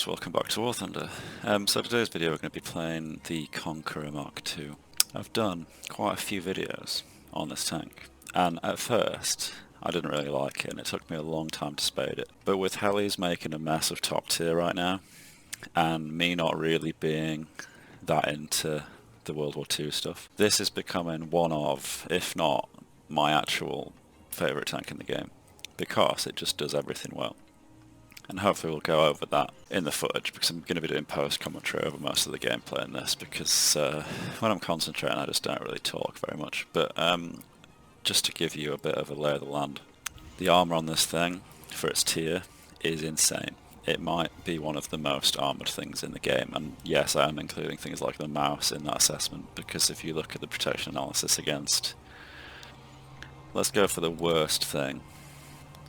folks, welcome back to WarThunder. So today's video we're going to be playing the Conqueror Mk.2. I've done quite a few videos on this tank, and at first I didn't really like it and it took me a long time to spade it. But with helis making a mess of top tier right now, and me not really being that into the World War II stuff, this is becoming one of, if not my actual favourite tank in the game, because it just does everything well. And hopefully we'll go over that in the footage, because I'm going to be doing post-commentary over most of the gameplay in this, because when I'm concentrating I just don't really talk very much. But just to give you a bit of a lay of the land, the armour on this thing, for its tier, is insane. It might be one of the most armoured things in the game, and yes, I am including things like the mouse in that assessment, because if you look at the protection analysis against... Let's go for the worst thing.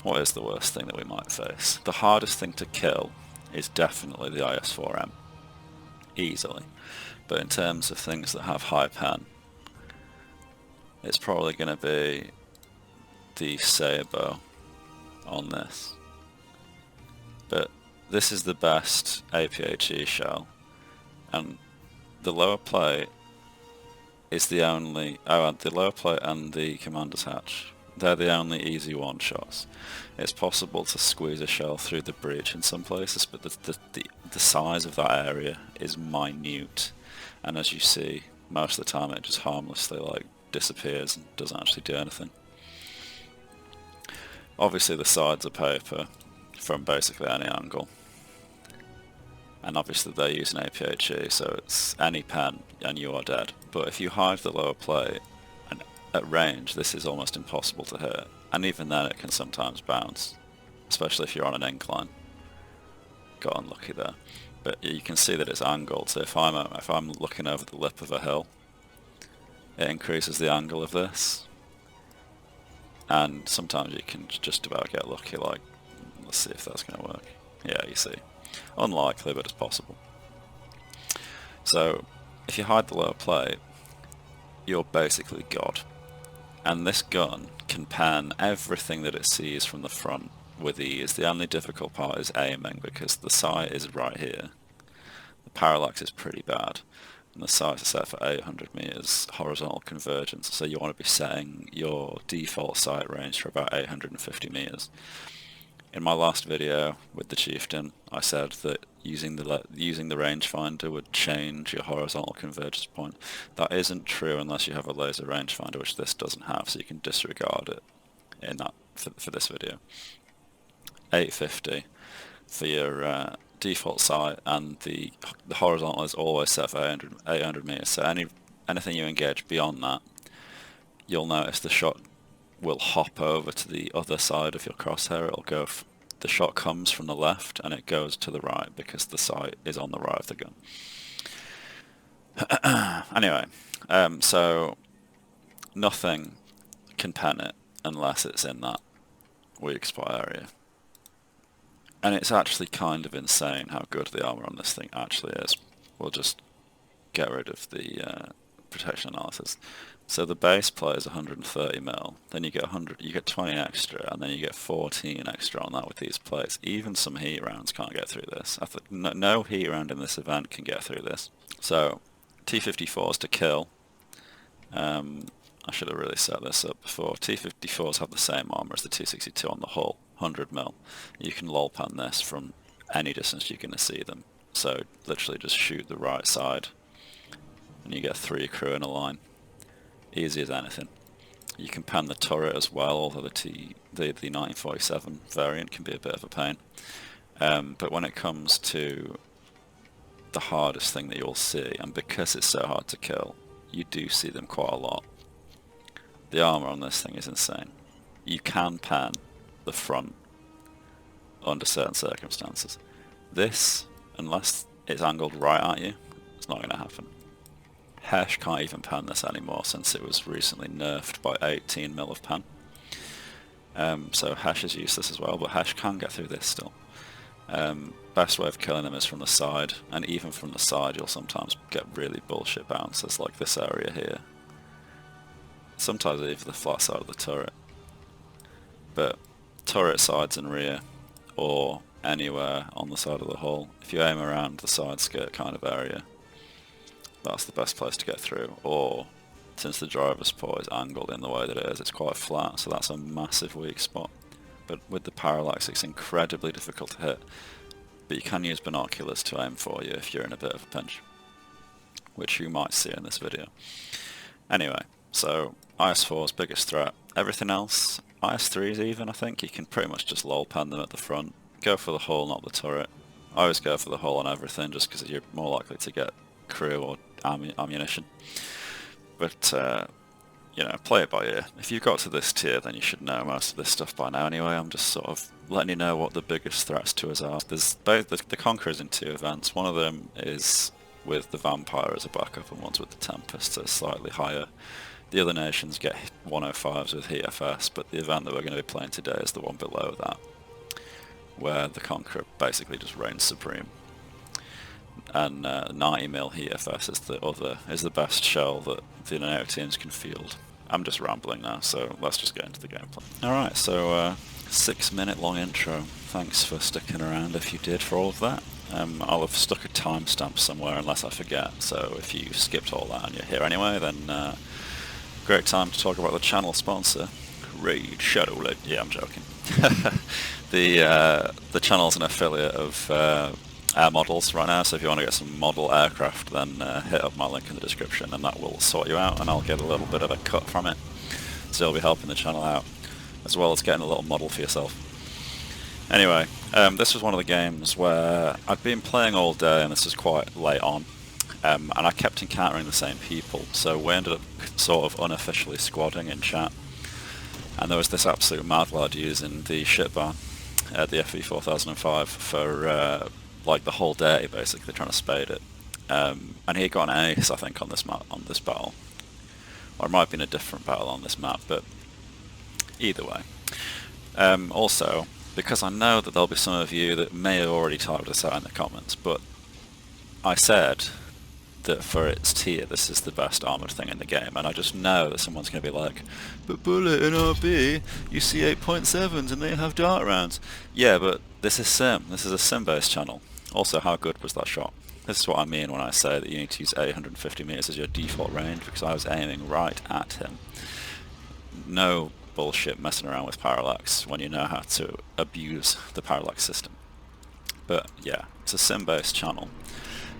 What is the worst thing that we might face? The hardest thing to kill is definitely the IS-4M. Easily. But in terms of things that have high pen, it's probably going to be the Sabo on this. But this is the best APHE shell, and the lower plate is the only... Oh, and the lower plate and the commander's hatch. They're the only easy one-shots. It's possible to squeeze a shell through the breach in some places, but the size of that area is minute, and as you see, most of the time it just harmlessly disappears and doesn't actually do anything. Obviously the sides are paper from basically any angle, and obviously they're using APHE, so it's any pen and you are dead. But if you hide the lower plate, at range, this is almost impossible to hit, and even then it can sometimes bounce, especially if you're on an incline. Got unlucky there, but you can see that it's angled. So if I'm looking over the lip of a hill, it increases the angle of this, and sometimes you can just about get lucky. Like, let's see if that's going to work. Yeah, you see, unlikely, but it's possible. So if you hide the lower plate, you're basically God. And this gun can pan everything that it sees from the front with ease. The only difficult part is aiming, because the sight is right here. The parallax is pretty bad, and the sights are set for 800 meters horizontal convergence, so you want to be setting your default sight range for about 850 meters. In my last video with the Chieftain, I said that using the rangefinder would change your horizontal convergence point. That isn't true unless you have a laser rangefinder, which this doesn't have, so you can disregard it in that for this video. 850 for your default sight, and the horizontal is always set for 800 meters. So anything you engage beyond that, you'll notice the shot will hop over to the other side of your crosshair. It'll go. The shot comes from the left and it goes to the right because the sight is on the right of the gun. Anyway, so nothing can pen it unless it's in that weak spot area. And it's actually kind of insane how good the armor on this thing actually is. We'll just get rid of the protection analysis. So the base plate is 130 mil, then you get 20 extra, and then you get 14 extra on that with these plates. Even some heat rounds can't get through this. No heat round in this event can get through this. So T-54s to kill. I should have really set this up before. T-54s have the same armor as the T-62 on the hull, 100 mil. You can lol pan this from any distance you're going to see them. So literally just shoot the right side, and you get 3 crew in a line. Easy as anything. You can pan the turret as well, although the 1947 variant can be a bit of a pain. But when it comes to the hardest thing that you'll see, and because it's so hard to kill, you do see them quite a lot. The armor on this thing is insane. You can pan the front under certain circumstances. This, unless it's angled right at you, it's not going to happen. Hesh can't even pan this anymore since it was recently nerfed by 18 mil of pan. So Hesh is useless as well, but Hesh can get through this still. Best way of killing them is from the side, and even from the side you'll sometimes get really bullshit bounces like this area here. Sometimes even the flat side of the turret. But turret sides and rear, or anywhere on the side of the hull. If you aim around the side skirt kind of area, that's the best place to get through. Or, since the driver's port is angled in the way that it is, it's quite flat, so that's a massive weak spot. But with the Parallax, it's incredibly difficult to hit. But you can use binoculars to aim for you if you're in a bit of a pinch, which you might see in this video. Anyway, so IS-4's biggest threat. Everything else, IS-3s even, I think, you can pretty much just lol pan them at the front. Go for the hull, not the turret. I always go for the hull on everything, just because you're more likely to get crew or ammunition. But, you know, play it by ear. If you've got to this tier, then you should know most of this stuff by now anyway. I'm just sort of letting you know what the biggest threats to us are. There's both the Conqueror's in 2 events. One of them is with the Vampire as a backup, and one's with the Tempest, so slightly higher. The other nations get 105s with HFS, but the event that we're going to be playing today is the one below that, where the Conqueror basically just reigns supreme. And 90mm HFS is the best shell that the NATO teams can field. I'm just rambling now, so let's just get into the gameplay. Alright, so 6-minute long intro. Thanks for sticking around if you did for all of that. I'll have stuck a timestamp somewhere unless I forget, so if you skipped all that and you're here anyway, then great time to talk about the channel sponsor, Raid Shadow Legends. Yeah, I'm joking. The channel's an affiliate of Air Models right now, so if you want to get some model aircraft, then hit up my link in the description and that will sort you out, and I'll get a little bit of a cut from it. So you'll be helping the channel out, as well as getting a little model for yourself. Anyway, this was one of the games where I'd been playing all day, and this was quite late on, and I kept encountering the same people, so we ended up sort of unofficially squadding in chat, and there was this absolute mad lad using the shit ban, the FE4005, for like the whole day, basically trying to spade it, and he got an ace, I think, on this map, on this battle, or it might have been a different battle on this map, but either way. Also, because I know that there'll be some of you that may have already typed this out in the comments, but I said that for its tier this is the best armoured thing in the game, and I just know that someone's going to be like, but Bullet and RB, you see 8.7s and they have dart rounds. Yeah, but this is sim. This is a sim-based channel. Also, how good was that shot? This is what I mean when I say that you need to use 850 meters as your default range, because I was aiming right at him. No bullshit messing around with Parallax when you know how to abuse the Parallax system. But yeah, it's a sim-based channel,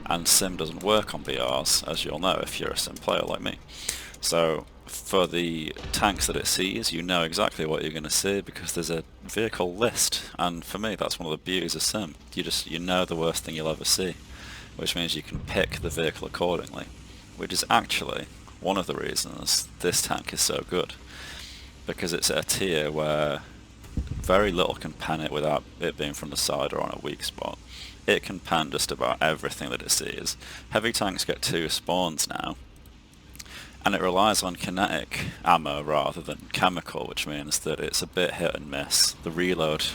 and sim doesn't work on VRs, as you'll know if you're a sim player like me. So for the tanks that it sees, you know exactly what you're going to see because there's a vehicle list, and for me that's one of the beauties of sim. You know the worst thing you'll ever see, which means you can pick the vehicle accordingly, which is actually one of the reasons this tank is so good, because it's at a tier where very little can pan it without it being from the side or on a weak spot. It can pan just about everything that it sees. Heavy tanks get 2 spawns now, and it relies on kinetic ammo rather than chemical, which means that it's a bit hit and miss. The reload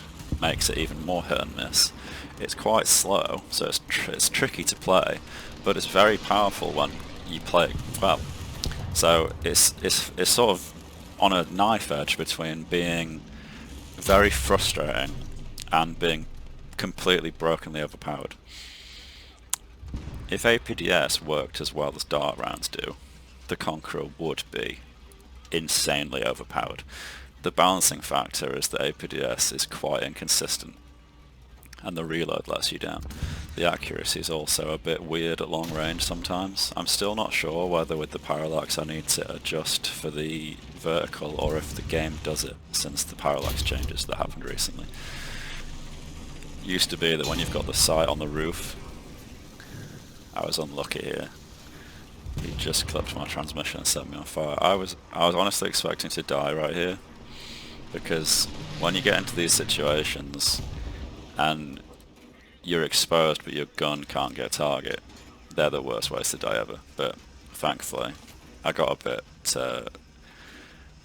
makes it even more hit and miss. It's quite slow, so it's tricky to play, but it's very powerful when you play it well. So it's sort of on a knife edge between being very frustrating and being completely brokenly overpowered. If APDS worked as well as dart rounds do, the Conqueror would be insanely overpowered. The balancing factor is that APDS is quite inconsistent, and the reload lets you down. The accuracy is also a bit weird at long range sometimes. I'm still not sure whether with the Parallax I need to adjust for the vertical or if the game does it since the Parallax changes that happened recently. Used to be that when you've got the sight on the roof, I was unlucky here. He just clipped my transmission and set me on fire. I was honestly expecting to die right here, because when you get into these situations and you're exposed but your gun can't get a target, they're the worst ways to die ever. But thankfully I got a bit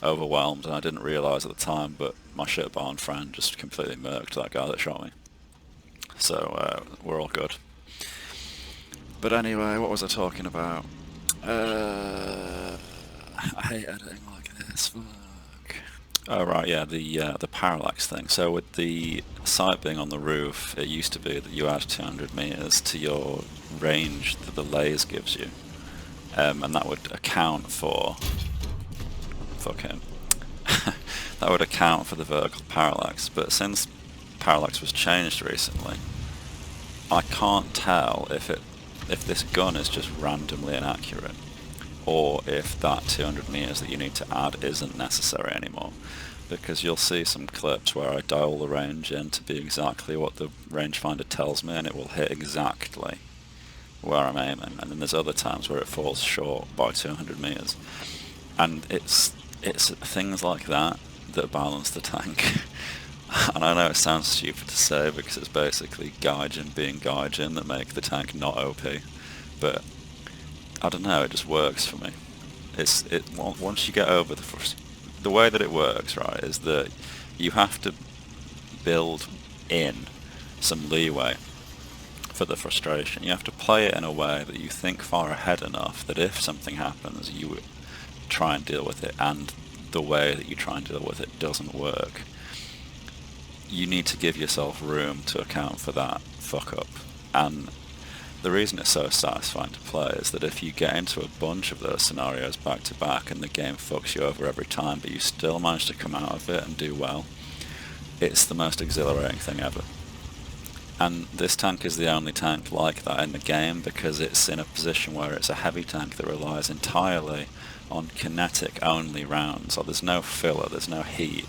overwhelmed and I didn't realise at the time, but my shit-barn friend just completely murked that guy that shot me. So we're all good. But anyway, what was I talking about? I hate editing like this, fuck. Oh right, yeah, the parallax thing. So with the sight being on the roof, it used to be that you add 200 meters to your range that the laser gives you, and that would account for fucking that would account for the vertical parallax. But since parallax was changed recently, I can't tell if this gun is just randomly inaccurate, or if that 200 meters that you need to add isn't necessary anymore. Because you'll see some clips where I dial the range in to be exactly what the rangefinder tells me, and it will hit exactly where I'm aiming. And then there's other times where it falls short by 200 meters, and it's things like that that balance the tank. And I know it sounds stupid to say because it's basically Gaijin being Gaijin that make the tank not OP, but I don't know, it just works for me. Once you get over the way that it works, right, is that you have to build in some leeway for the frustration. You have to play it in a way that you think far ahead enough that if something happens, you would try and deal with it, and the way that you try and deal with it doesn't work. You need to give yourself room to account for that fuck up. And the reason it's so satisfying to play is that if you get into a bunch of those scenarios back to back and the game fucks you over every time, but you still manage to come out of it and do well, it's the most exhilarating thing ever. And this tank is the only tank like that in the game because it's in a position where it's a heavy tank that relies entirely on kinetic only rounds. So there's no filler, there's no heat.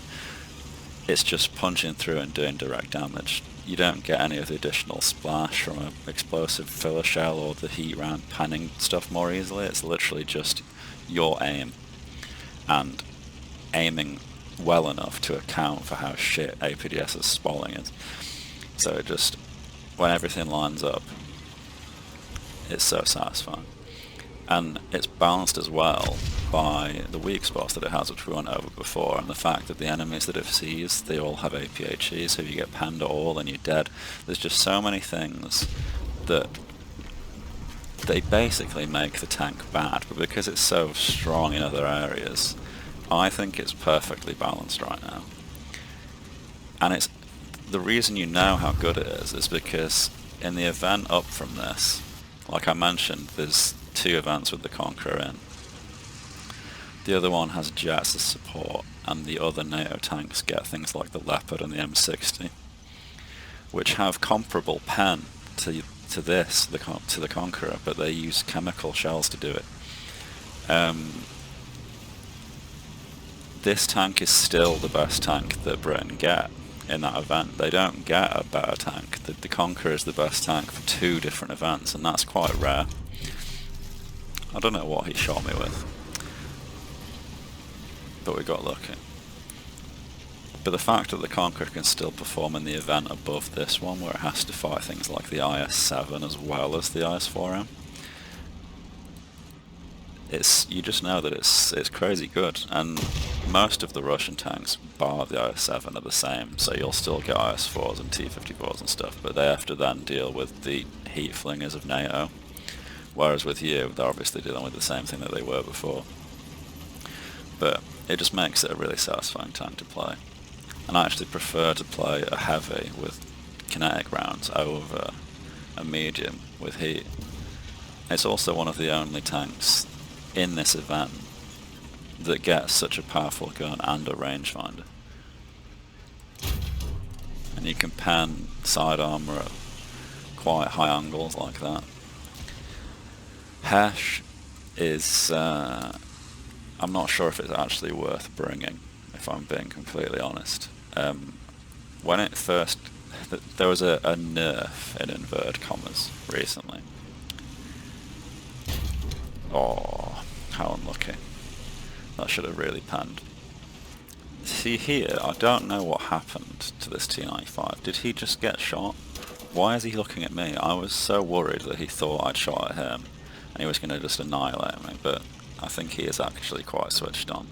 It's just punching through and doing direct damage. You don't get any of the additional splash from an explosive filler shell or the heat round panning stuff more easily. It's literally just your aim and aiming well enough to account for how shit APDS's spalling is. So it just, when everything lines up, it's so satisfying. And it's balanced as well by the weak spots that it has, which we went over before, and the fact that the enemies that it sees, they all have APHE, so if you get panned at all, then you're dead. There's just so many things that they basically make the tank bad, but because it's so strong in other areas, I think it's perfectly balanced right now. And it's the reason you know how good it is because in the event up from this, like I mentioned, there's 2 events with the Conqueror in. The other one has jets as support, and the other NATO tanks get things like the Leopard and the M60, which have comparable pen to the Conqueror, but they use chemical shells to do it. This tank is still the best tank that Britain get in that event. They don't get a better tank. The Conqueror is the best tank for 2 different events, and that's quite rare. I don't know what he shot me with, but we got lucky. But the fact that the Conqueror can still perform in the event above this one, where it has to fight things like the IS-7 as well as the IS-4M, you just know that it's crazy good. And most of the Russian tanks, bar the IS-7, are the same, so you'll still get IS-4s and T-54s and stuff, but they have to then deal with the heat flingers of NATO. Whereas with you, they're obviously dealing with the same thing that they were before. But it just makes it a really satisfying tank to play. And I actually prefer to play a heavy with kinetic rounds over a medium with heat. It's also one of the only tanks in this event that gets such a powerful gun and a rangefinder. And you can pan side armor at quite high angles like that. Hesh is, I'm not sure if it's actually worth bringing, if I'm being completely honest. When it first, there was a nerf in inverted commas recently. Oh, how unlucky. That should have really panned. See here, I don't know what happened to this T95. Did he just get shot? Why is he looking at me? I was so worried that he thought I'd shot at him and he was going to just annihilate me, but I think he is actually quite switched on.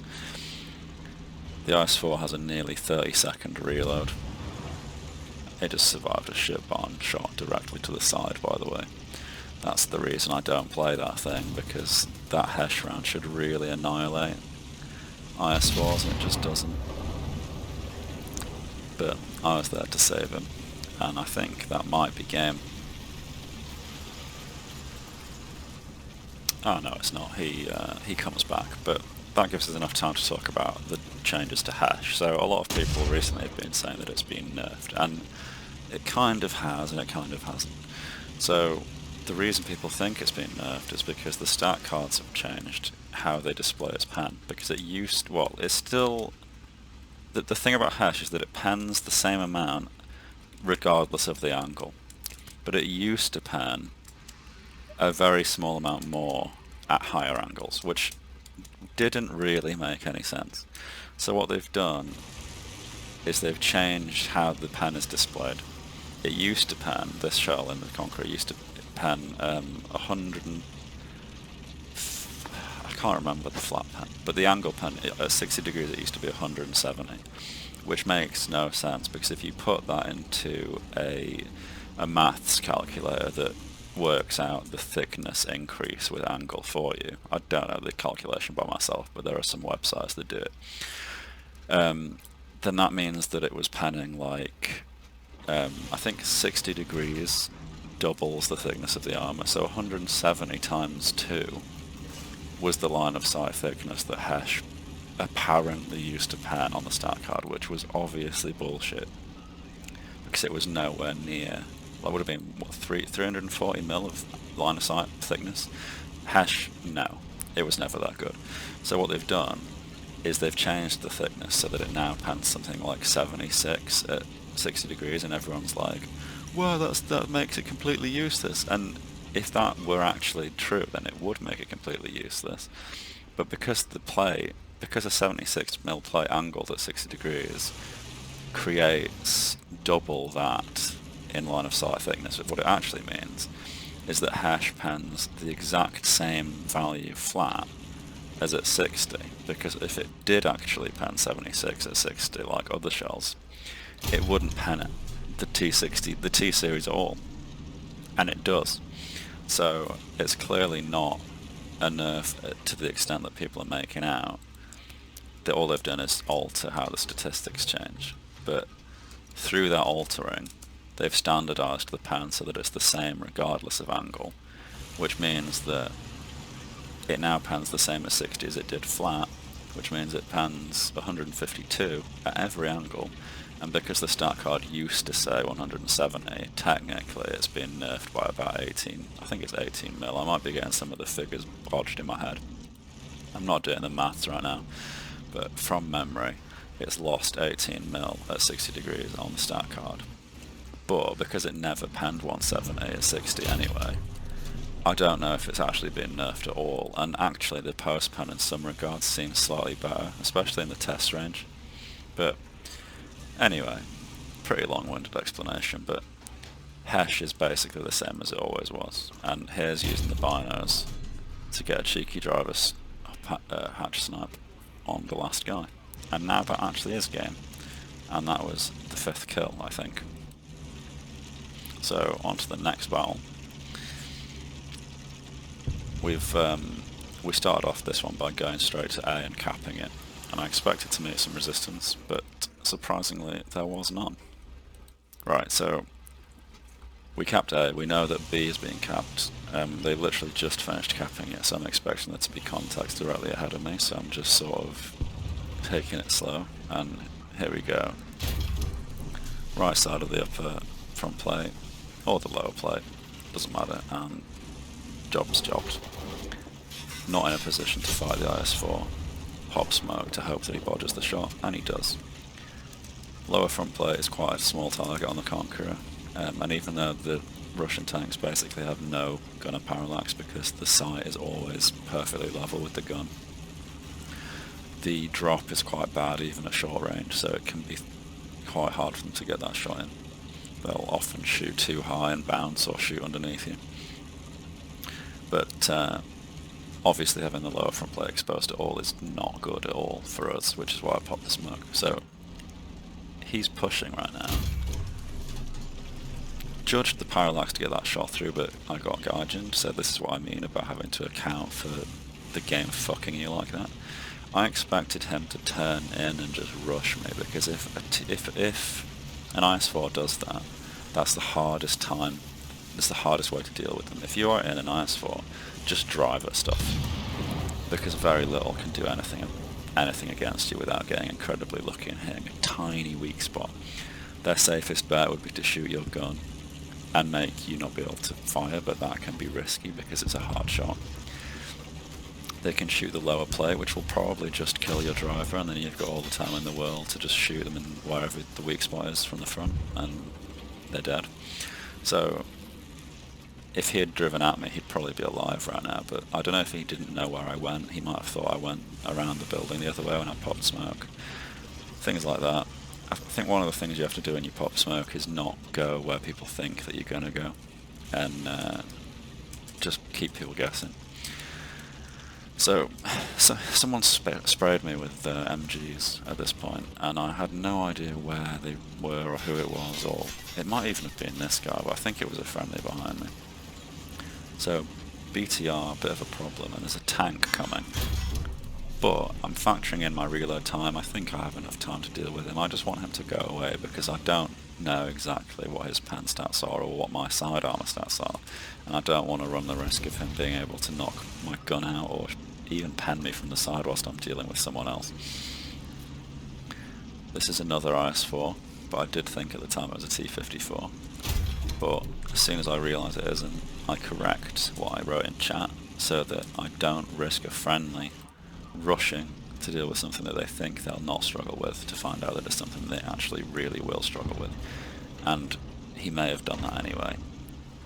The IS-4 has a nearly 30-second reload. It just survived a ship-on shot directly to the side, by the way. That's the reason I don't play that thing, because that Hesh round should really annihilate IS-4s and it just doesn't. but I was there to save him, and I think that might be game. Oh no, it's not. He comes back, but that gives us enough time to talk about the changes to hash. So a lot of people recently have been saying that it's been nerfed, and it kind of has and it kind of hasn't. So the reason people think it's been nerfed is because the stat cards have changed how they display its pen, because it used, well, it's still, the thing about hash is that it pens the same amount regardless of the angle, but it used to pen a very small amount more at higher angles, which didn't really make any sense. So what they've done is they've changed how the pen is displayed. It used to pen, this shell in the Conqueror used to pen 100 and... I can't remember the flat pen, but the angle pen at 60 degrees it used to be 170, which makes no sense, because if you put that into a maths calculator that works out the thickness increase with angle for you, I don't know the calculation by myself, but there are some websites that do it, then that means that it was penning like, I think 60 degrees doubles the thickness of the armor, so 170 times 2 was the line of sight thickness that hash apparently used to pen on the stat card, which was obviously bullshit, because it was nowhere near. That would have been, what, 340 mil of line of sight thickness? Hash, no. It was never that good. So what they've done is they've changed the thickness so that it now pans something like 76 at 60 degrees, and everyone's like, well, that makes it completely useless. And if that were actually true, then it would make it completely useless. But because a 76 mil plate angled at 60 degrees creates double that in line of sight thickness, what it actually means is that hash pens the exact same value flat as at 60, because if it did actually pen 76 at 60 like other shells, it wouldn't pen it, the T60, the T series at all, and it does. So it's clearly not a nerf to the extent that people are making out. That all they've done is alter how the statistics change, but through that altering they've standardized the pen so that it's the same regardless of angle, which means that it now pans the same as 60 as it did flat, which means it pans 152 at every angle, and because the stat card used to say 170, technically it's been nerfed by about 18, I think it's 18 mil, I might be getting some of the figures bodged in my head. I'm not doing the maths right now, but from memory it's lost 18 mil at 60 degrees on the stat card. But because it never penned 170 at 60 anyway, I don't know if it's actually been nerfed at all, and actually the post pen in some regards seems slightly better, especially in the test range. But anyway, pretty long-winded explanation, but hash is basically the same as it always was, and here's using the binos to get a cheeky driver hatch snipe on the last guy. And now that actually is game, and that was the 5th kill, I think. So on to the next battle. We started off this one by going straight to A and capping it, and I expected to meet some resistance, but surprisingly there was none. Right, so we capped A, we know that B is being capped. They've literally just finished capping it, so I'm expecting there to be contacts directly ahead of me, so I'm just sort of taking it slow, and here we go. Right side of the upper front plate, or the lower plate, doesn't matter, and job's jobbed. Not in a position to fight the IS-4. Pop smoke to hope that he bodges the shot, and he does. Lower front plate is quite a small target on the Conqueror, and even though the Russian tanks basically have no gun and parallax because the sight is always perfectly level with the gun, the drop is quite bad even at short range, so it can be quite hard for them to get that shot in. They'll often shoot too high and bounce or shoot underneath you. But obviously having the lower front plate exposed at all is not good at all for us, which is why I popped the smoke. So he's pushing right now. Judged the parallax to get that shot through, but I got gaijined, so this is what I mean about having to account for the game fucking you like that. I expected him to turn in and just rush me, because if an IS-4 does that, that's the hardest time, it's the hardest way to deal with them. If you are in an IS-4, just drive at stuff, because very little can do anything against you without getting incredibly lucky and hitting a tiny weak spot. Their safest bet would be to shoot your gun and make you not be able to fire, but that can be risky because it's a hard shot. They can shoot the lower plate, which will probably just kill your driver, and then you've got all the time in the world to just shoot them in wherever the weak spot is from the front, and they're dead. So if he had driven at me, he'd probably be alive right now, but I don't know if he didn't know where I went. He might have thought I went around the building the other way when I popped smoke. Things like that. I think one of the things you have to do when you pop smoke is not go where people think that you're going to go, and just keep people guessing. So someone sprayed me with MGs at this point, and I had no idea where they were or who it was, or it might even have been this guy, but I think it was a friendly behind me. So BTR, a bit of a problem, and there's a tank coming. But I'm factoring in my reload time. I think I have enough time to deal with him. I just want him to go away because I don't know exactly what his pen stats are or what my side armor stats are, and I don't want to run the risk of him being able to knock my gun out or even pen me from the side whilst I'm dealing with someone else. This is another IS-4, but I did think at the time it was a T-54. But as soon as I realise it isn't, I correct what I wrote in chat so that I don't risk a friendly rushing to deal with something that they think they'll not struggle with, to find out that it's something they actually really will struggle with. And he may have done that anyway,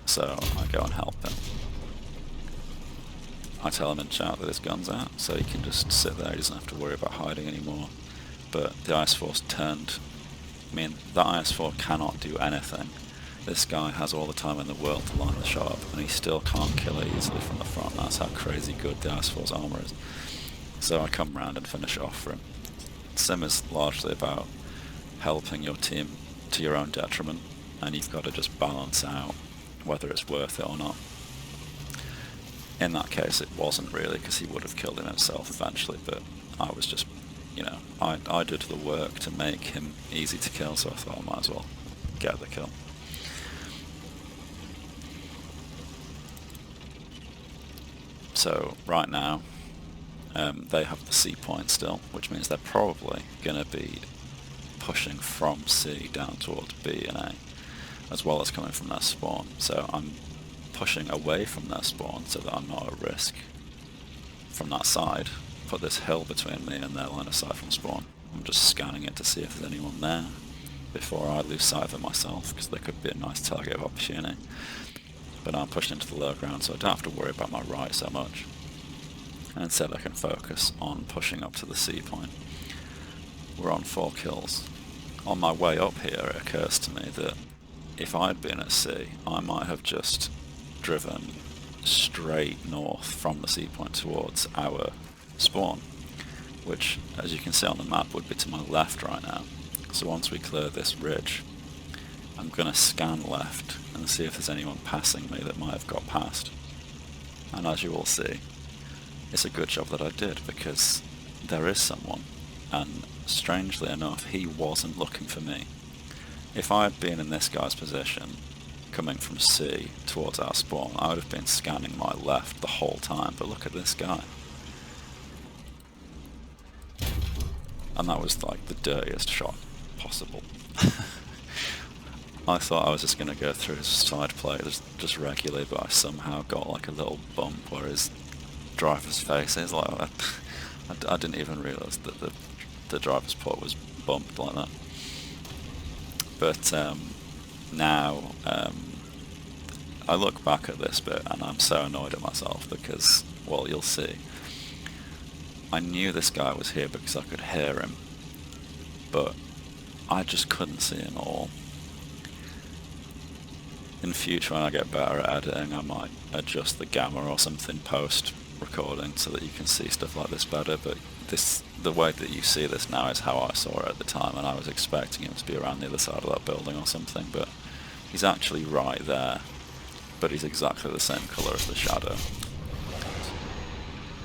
so I go and help him. I tell him in chat that his gun's out, so he can just sit there, he doesn't have to worry about hiding anymore. But the IS-4's turned. I mean, that IS-4 cannot do anything. This guy has all the time in the world to line the shot up, and he still can't kill it easily from the front. That's how crazy good the IS-4's armor is. So I come round and finish it off for him. Sim is largely about helping your team to your own detriment, and you've got to just balance out whether it's worth it or not. In that case it wasn't really, because he would have killed him himself eventually, but I was just, you know, I did the work to make him easy to kill, so I thought I might as well get the kill. So right now they have the C point still, which means they're probably going to be pushing from C down towards B and A, as well as coming from their spawn. So I'm pushing away from their spawn so that I'm not at risk from that side. Put this hill between me and their line of sight from spawn. I'm just scanning it to see if there's anyone there before I lose sight of it myself, because there could be a nice target of opportunity. But I'm pushing into the low ground, so I don't have to worry about my right so much. And instead I can focus on pushing up to the C point. We're on 4 kills. On my way up here, it occurs to me that if I'd been at C, I might have just driven straight north from the C point towards our spawn, which, as you can see on the map, would be to my left right now. So once we clear this ridge, I'm going to scan left and see if there's anyone passing me that might have got past. And as you all see, it's a good job that I did, because there is someone, and strangely enough, he wasn't looking for me. If I had been in this guy's position, coming from C towards our spawn, I would have been scanning my left the whole time, but look at this guy. And that was like the dirtiest shot possible. I thought I was just going to go through his side plate just regularly, but I somehow got like a little bump where his driver's face is like, I didn't even realise that the driver's port was bumped like that. But now I look back at this bit and I'm so annoyed at myself because, well, you'll see. I knew this guy was here because I could hear him, but I just couldn't see him at all. In future, when I get better at editing, I might adjust the gamma or something post-recording so that you can see stuff like this better, but the way that you see this now is how I saw it at the time, and I was expecting him to be around the other side of that building or something, but he's actually right there, but he's exactly the same colour as the shadow.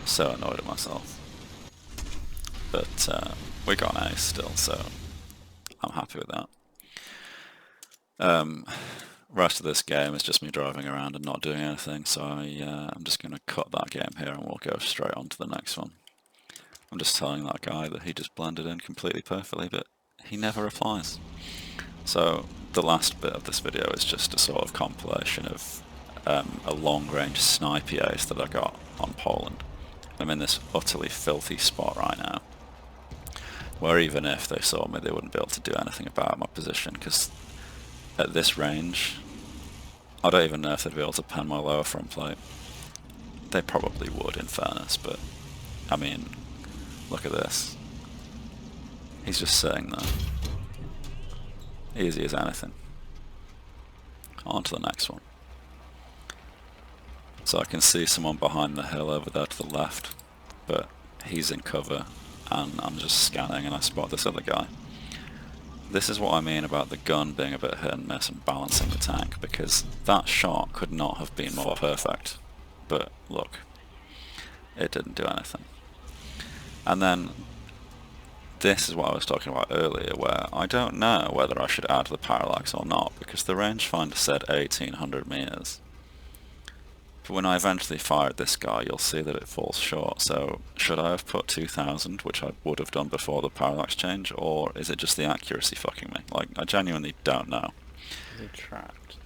So annoyed at myself. but we got an ace still, so I'm happy with that. Rest of this game is just me driving around and not doing anything, so I'm just going to cut that game here and we'll go straight on to the next one. I'm just telling that guy that he just blended in completely perfectly, but he never replies. So the last bit of this video is just a sort of compilation of a long-range sniper ace that I got on Poland. I'm in this utterly filthy spot right now, where even if they saw me, they wouldn't be able to do anything about my position, because at this range, I don't even know if they'd be able to pen my lower front plate. They probably would, in fairness, but I mean, look at this. He's just sitting there. Easy as anything. On to the next one. So I can see someone behind the hill over there to the left, but he's in cover, and I'm just scanning and I spot this other guy. This is what I mean about the gun being a bit hit and miss and balancing the tank, because that shot could not have been more perfect. But look, it didn't do anything. And then this is what I was talking about earlier, where I don't know whether I should add the parallax or not, because the rangefinder said 1800 meters. But when I eventually fired this guy, you'll see that it falls short. So should I have put 2000, which I would have done before the parallax change, or is it just the accuracy fucking me? Like, I genuinely don't know. Is he trapped?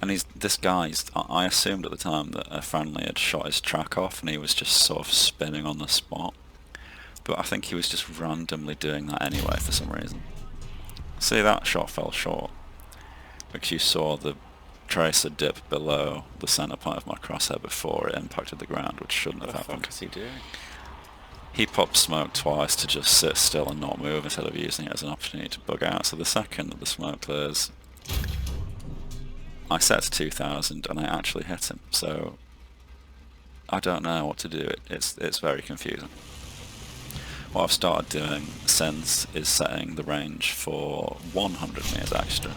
And I assumed at the time that a friendly had shot his track off and he was just sort of spinning on the spot. But I think he was just randomly doing that anyway for some reason. See, that shot fell short, because you saw the tracer dip below the center point of my crosshair before it impacted the ground, which shouldn't have happened. What the fuck is he doing? He popped smoke twice to just sit still and not move instead of using it as an opportunity to bug out. So the second that the smoke clears, I set to 2000 and I actually hit him. So I don't know what to do. It's very confusing. What I've started doing since is setting the range for 100 meters extra.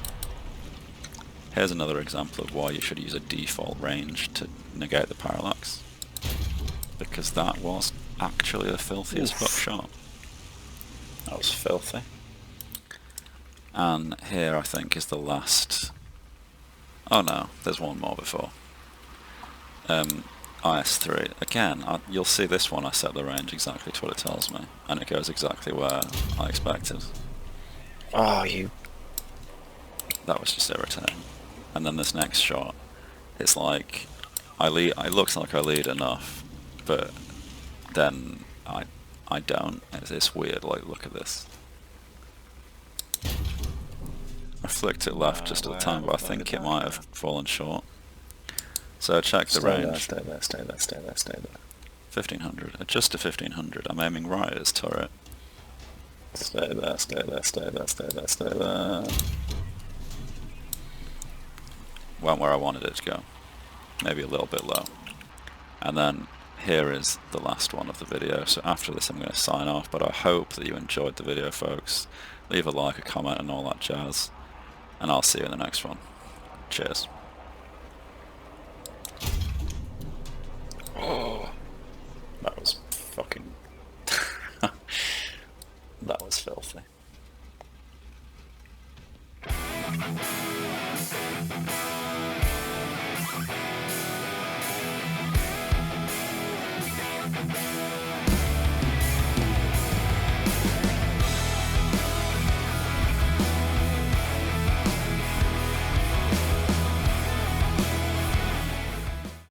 Here's another example of why you should use a default range to negate the parallax, because that was actually the filthiest fuck shot. That was filthy. And here I think is the last... Oh no, there's one more before. IS3. Again, you'll see this one I set the range exactly to what it tells me, and it goes exactly where I expected. Oh, you... That was just irritating. And then this next shot, it's like, it looks like I lead enough, but then I don't. It's weird, like, look at this. I flicked it left just at the time, but I think it might have fallen short. So check the range. Stay there, stay there, stay there, stay there. 1500, just to 1500. I'm aiming right at his turret. Stay there, stay there, stay there, stay there, stay there. Went where I wanted it to go. Maybe a little bit low. And then here is the last one of the video. So after this I'm going to sign off, but I hope that you enjoyed the video, folks. Leave a like, a comment and all that jazz. And I'll see you in the next one. Cheers.